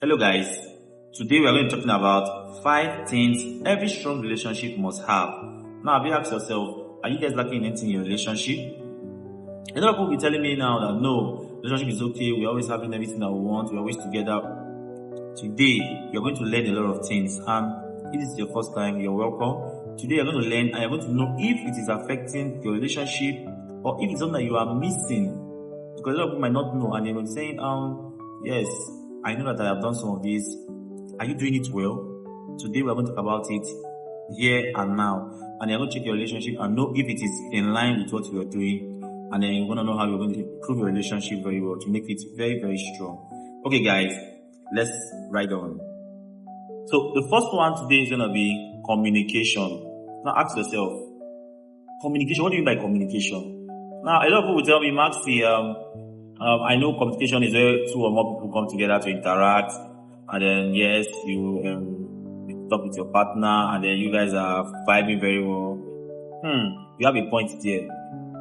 Hello guys, today we are going to be talking about 5 things every strong relationship must have. Now have you asked yourself, are you guys lacking anything in your relationship? A lot of people will be telling me now that no, relationship is okay, we're always having everything that we want, we're always together. Today, you're going to learn a lot of things, and if this is your first time, you're welcome. Today you're going to learn and you're going to know if it is affecting your relationship or if it's something that you are missing. Because a lot of people might not know and they will be saying, yes, I know that I have done some of this. Are you doing it well? Today we're going to talk about it here and now. And you're going to check your relationship and know if it is in line with what you're doing. And then you're going to know how you're going to improve your relationship very well to make it very, very strong. Okay, guys, let's ride on. So the first one today is going to be communication. Now ask yourself, communication, what do you mean by communication? Now, a lot of people will tell me, Maxi, I know communication is where two or more people come together to interact, and then yes, you talk with your partner, and then you guys are vibing very well. You have a point there.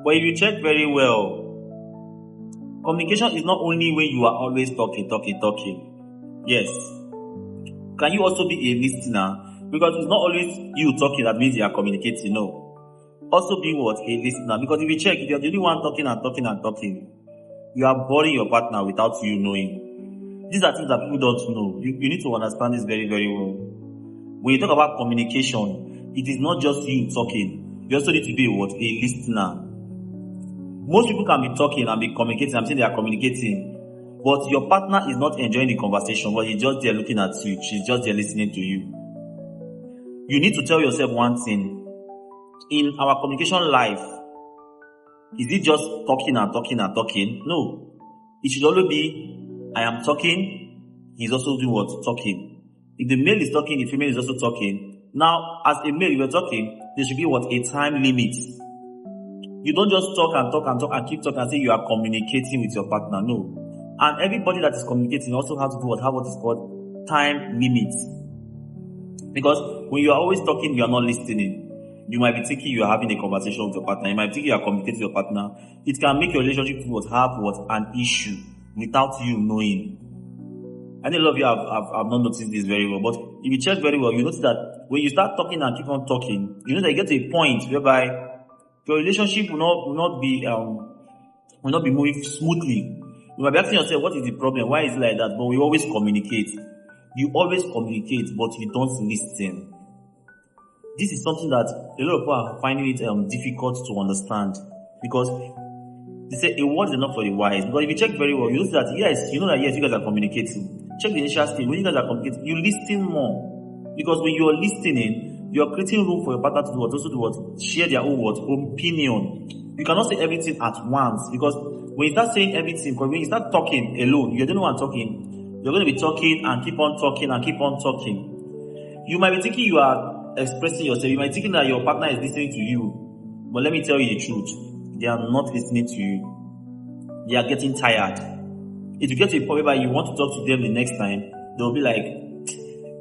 But if you check very well, communication is not only when you are always talking. Yes. Can you also be a listener? Because it's not always you talking that means you are communicating. No. Also be what? A listener. Because if you check, if you're the only one talking, you are boring your partner without you knowing. These are things that people don't know. You need to understand this very, very well. When you talk about communication, it is not just you talking. You also need to be what? A listener. Most people can be talking and be communicating. I'm saying they are communicating. But your partner is not enjoying the conversation, but he's just there looking at you. She's just there listening to you. You need to tell yourself one thing. In our communication life, is it just talking? No. It should always be, I am talking, he's also doing what? Talking. If the male is talking, the female is also talking. Now, as a male, if you're talking, there should be what? A time limit. You don't just talk and keep talking and say you are communicating with your partner. No. And everybody that is communicating also has to do have what is called time limit. Because when you are always talking, you are not listening. You might be thinking you are having a conversation with your partner. You might think you are communicating with your partner. It can make your relationship have an issue without you knowing. I know a lot of you have not noticed this very well, but if you check very well, you notice that when you start talking and keep on talking, you know that you get to a point whereby your relationship will not be moving smoothly. You might be asking yourself, what is the problem? Why is it like that? But we always communicate. You always communicate, but you don't listen. This is something that a lot of people are finding it difficult to understand, because they say a word is enough for the wise. Because if you check very well, you know that yes, you guys are communicating. Check the initial stage. When you guys are communicating, you listen more. Because when you are listening, you are creating room for your partner to share their own opinion. You cannot say everything at once, because when you start saying everything, because when you start talking alone, you're the only one talking. You're going to be talking and keep on talking. You might be thinking you are expressing yourself. You might be thinking that your partner is listening to you. But let me tell you the truth. They are not listening to you. They are getting tired. If you get to a point where you want to talk to them the next time, they'll be like,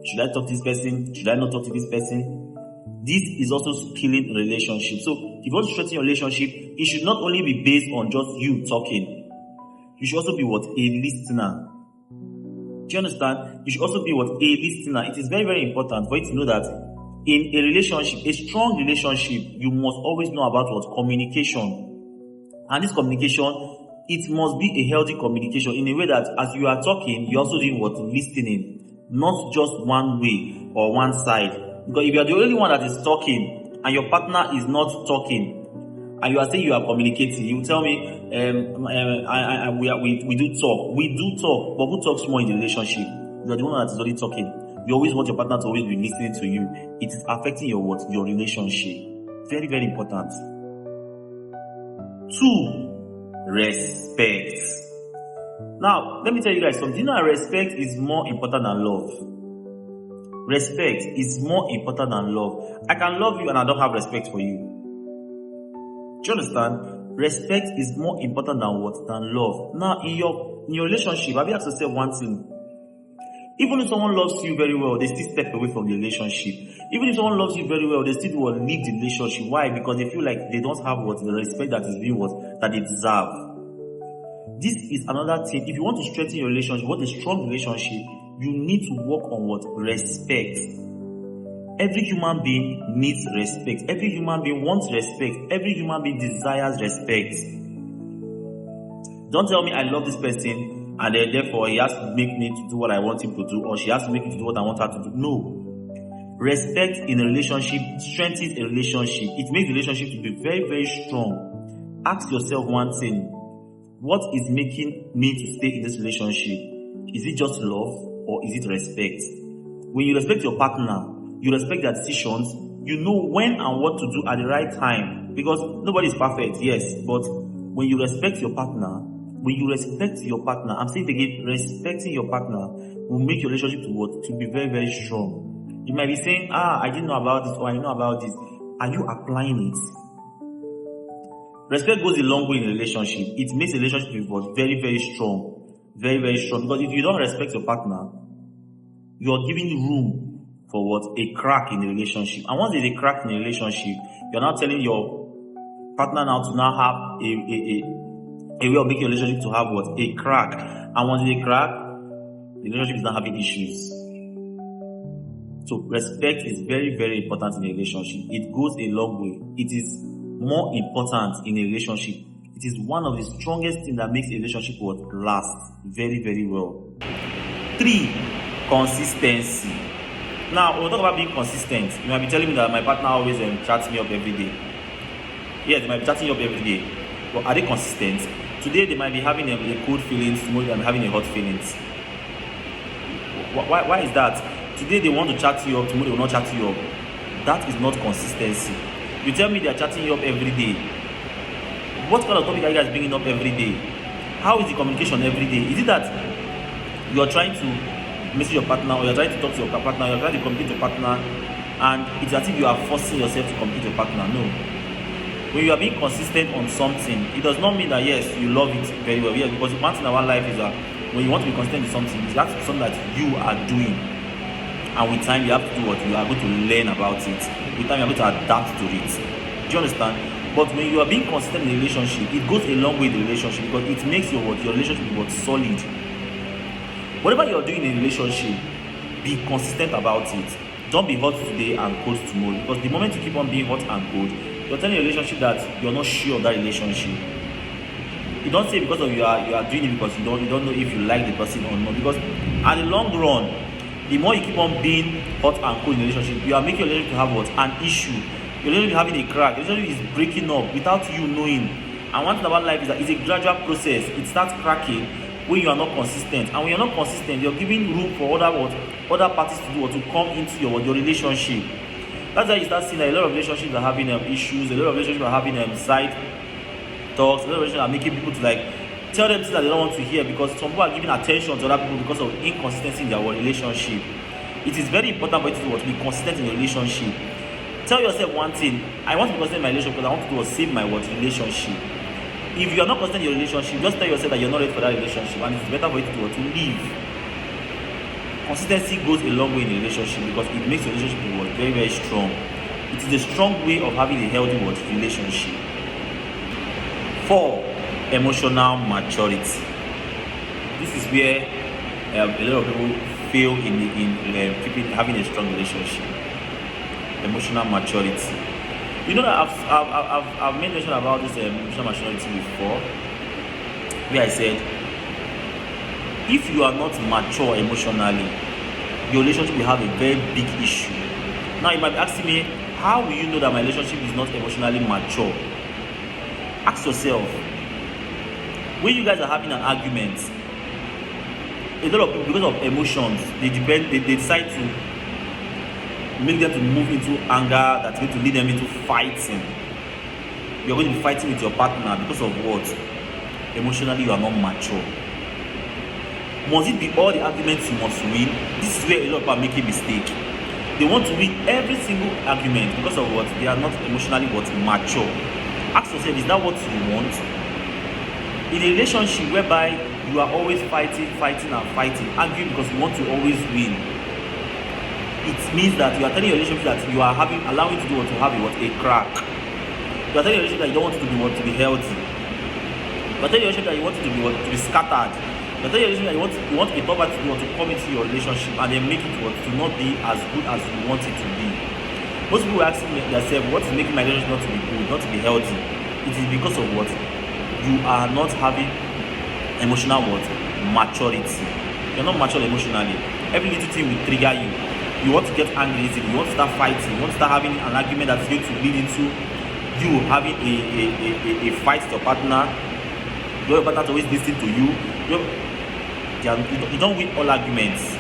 should I talk to this person? Should I not talk to this person? This is also killing a relationship. So if you want to strengthen your relationship, it should not only be based on just you talking. You should also be what? A listener. Do you understand? You should also be what? A listener. It is very, very important for you to know that in a relationship, a strong relationship, you must always know about what? Communication. And this communication, it must be a healthy communication in a way that as you are talking, you're also doing what? Listening. Not just one way or one side. Because if you are the only one that is talking and your partner is not talking, and you are saying you are communicating, you tell me, we do talk, but who talks more in the relationship? You are the one that is only talking. You always want your partner to always be listening to you. It is affecting your relationship. Very, very important. 2, respect. Now, let me tell you guys something. You know, respect is more important than love. Respect is more important than love. I can love you and I don't have respect for you. Do you understand? Respect is more important than what? Than love. Now, in your relationship, have you asked yourself one thing? Even if someone loves you very well, they still step away from the relationship. Even if someone loves you very well, they still will leave the relationship. Why? Because they feel like they don't have the respect that is being that they deserve. This is another thing. If you want to strengthen your relationship, what a strong relationship, You need to work on what? Respect. Every human being needs respect. Every human being wants respect. Every human being desires respect. Don't tell me I love this person and therefore he has to make me to do what I want him to do, or she has to make me to do what I want her to do. No. Respect in a relationship strengthens a relationship. It makes the relationship to be very, very strong. Ask yourself one thing. What is making me to stay in this relationship? Is it just love or is it respect? When you respect your partner, you respect their decisions, you know when and what to do at the right time. Because nobody is perfect, yes, but when you respect your partner, I'm saying it again, respecting your partner will make your relationship to be very, very strong. You might be saying, I didn't know about this, or I know about this. Are you applying it? Respect goes a long way in a relationship. It makes a relationship to be very, very strong. Very, very strong. Because if you don't respect your partner, you are giving room for what? A crack in the relationship. And once there's a crack in the relationship, you're now telling your partner now to now have a way of making your relationship to have what? A crack. And once there's a crack, the relationship is not having issues. So respect is very, very important in a relationship. It goes a long way. It is more important in a relationship. It is one of the strongest things that makes a relationship last very, very well. 3, consistency. Now, we'll talk about being consistent. You might be telling me that my partner always chats me up every day. Yes, they might be chatting you up every day. But are they consistent? Today they might be having a cold feelings, tomorrow they might be having a hot feelings. Why is that? Today they want to chat you up, tomorrow they will not chat you up. That is not consistency. You tell me they are chatting you up every day. What kind of topic are you guys bringing up every day? How is the communication every day? Is it that you are trying to message your partner, or you are trying to talk to your partner, you are trying to communicate with your partner, and it's as if you are forcing yourself to communicate with your partner? No. When you are being consistent on something, it does not mean that yes, you love it very well. Yes, because one thing in our life is that when you want to be consistent with something, it's got to be something that you are doing. And with time, you have to do what? You are going to learn about it. With time, you are going to adapt to it. Do you understand? But when you are being consistent in a relationship, it goes a long way in the relationship, because it makes your relationship solid. Whatever you are doing in a relationship, be consistent about it. Don't be hot today and cold tomorrow. Because the moment you keep on being hot and cold, you're telling your relationship that you're not sure of that relationship. You don't say because of you are doing it because you don't know if you like the person or not. Because at the long run, the more you keep on being hot and cold in a relationship, you are making your relationship to have what? An issue. Your relationship having a crack. Your relationship is breaking up without you knowing. And one thing about life is that it's a gradual process. It starts cracking when you are not consistent. And when you're not consistent, you're giving room for other parties to do or to come into your relationship. That's why you start seeing that a lot of relationships are having issues. A lot of relationships are having side talks. A lot of relationships are making people to tell them things that they don't want to hear, because some people are giving attention to other people because of inconsistency in their relationship. It is very important for you to be consistent in your relationship. Tell yourself one thing: I want to be consistent in my relationship because I want to save my relationship. If you are not consistent in your relationship, just tell yourself that you're not ready for that relationship, and it's better for you to leave. Consistency goes a long way in a relationship because it makes your relationship very, very strong. It is a strong way of having a healthy relationship. 4, emotional maturity. This is where a lot of people fail in having a strong relationship. Emotional maturity. You know that I've made mention about this emotional maturity before, where I said, if you are not mature emotionally, your relationship will have a very big issue. Now you might be asking me, how will you know that my relationship is not emotionally mature? Ask yourself, when you guys are having an argument, a lot of people, because of emotions, they decide to make them to move into anger that's going to lead them into fighting. You're going to be fighting with your partner because of what? Emotionally, you are not mature. Must it be all the arguments you must win? This is where a lot of people are making mistake. They want to win every single argument because of what? They are not emotionally mature. Ask yourself, is that what you want? In a relationship whereby you are always fighting, arguing because you want to always win, it means that you are telling your relationship that you are allowing to have a crack. You are telling your relationship that you don't want it to be healthy. You are telling your relationship that you want it to be scattered. You You're telling your relationship that you want a third party to come into your relationship and then make it to not be as good as you want it to be. Most people are asking themselves, what is making my relationship not to be good, not to be healthy? It is because of what? You are not having emotional maturity. You're not mature emotionally. Every little thing will trigger you. You want to get angry easily. You want to start fighting. You want to start having an argument that's going to lead into you having a fight with your partner. Your partner to always listen to you. You don't win all arguments.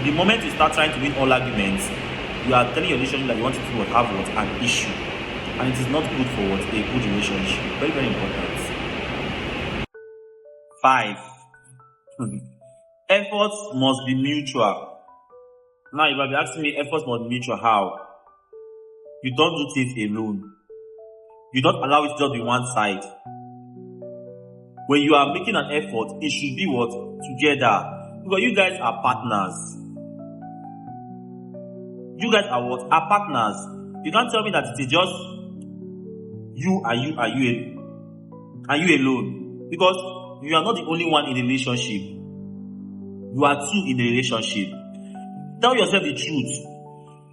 The moment you start trying to win all arguments, you are telling your relationship that you want it to have an issue, and it is not good for a good relationship. Very, very important. 5. Efforts must be mutual. Now, if you are asking me, efforts must be mutual, how? You don't do things alone. You don't allow it to just be one side. When you are making an effort, it should be together. Because you guys are partners. You guys are are partners. You can't tell me that it is just you alone. Because you are not the only one in the relationship. You are two in the relationship. Tell yourself the truth.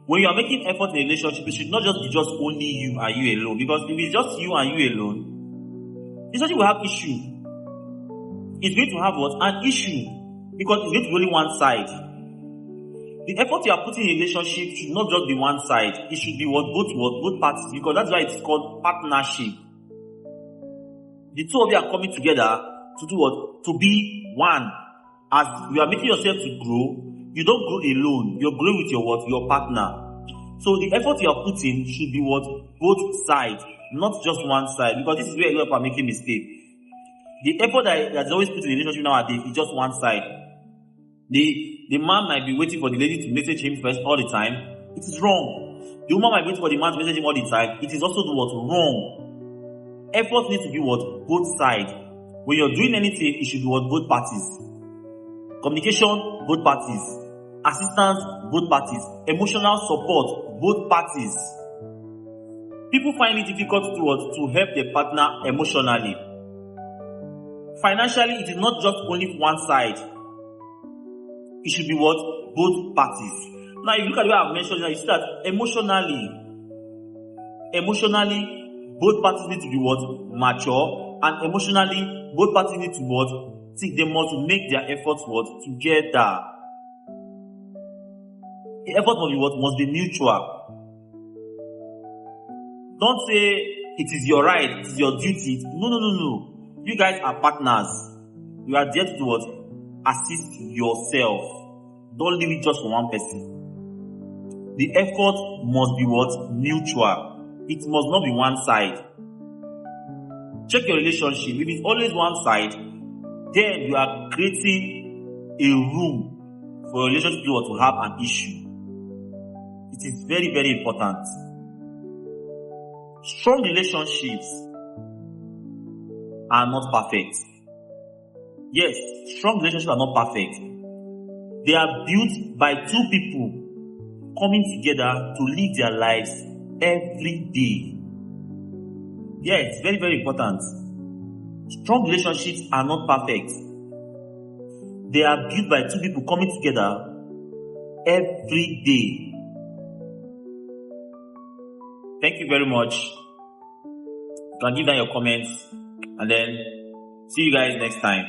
When you are making effort in a relationship, it should not just be only you alone. Because if it's just you and you alone, the relationship will have issue. It's going to have an issue. Because it's going to be only one side. The effort you are putting in a relationship should not just be one side. It should be both parties. Because that's why it's called partnership. The two of you are coming together to do to be one. As you are making yourself to grow, you don't grow alone. You're growing with your partner. So the effort you are putting should be both sides, not just one side. Because this is where a lot of people are making mistakes. The effort that's always put in the relationship nowadays is just one side. The man might be waiting for the lady to message him first all the time. It is wrong. The woman might wait for the man to message him all the time. It is also wrong. Effort needs to be both sides. When you're doing anything, it should be both parties. Communication, both parties. Assistance, both parties. Emotional support, both parties. People find it difficult to help their partner emotionally. Financially, it is not just only one side. It should be both parties. Now, if you look at what I've mentioned, you see that emotionally, both parties need to be mature, and emotionally, both parties need to think they must make their efforts together. The effort must be mutual. Don't say it is your right, it is your duty. No. You guys are partners. You are there to assist yourself. Don't leave it just for one person. The effort must be mutual. It must not be one side. Check your relationship. If it's always one side, then you are creating a room for your relationship to have an issue. It is very, very important. Strong relationships are not perfect. Yes, strong relationships are not perfect. They are built by two people coming together to live their lives every day. Yeah, it's very, very important. Strong relationships are not perfect. They are built by two people coming together every day. Thank you very much. You can give down your comments and then see you guys next time.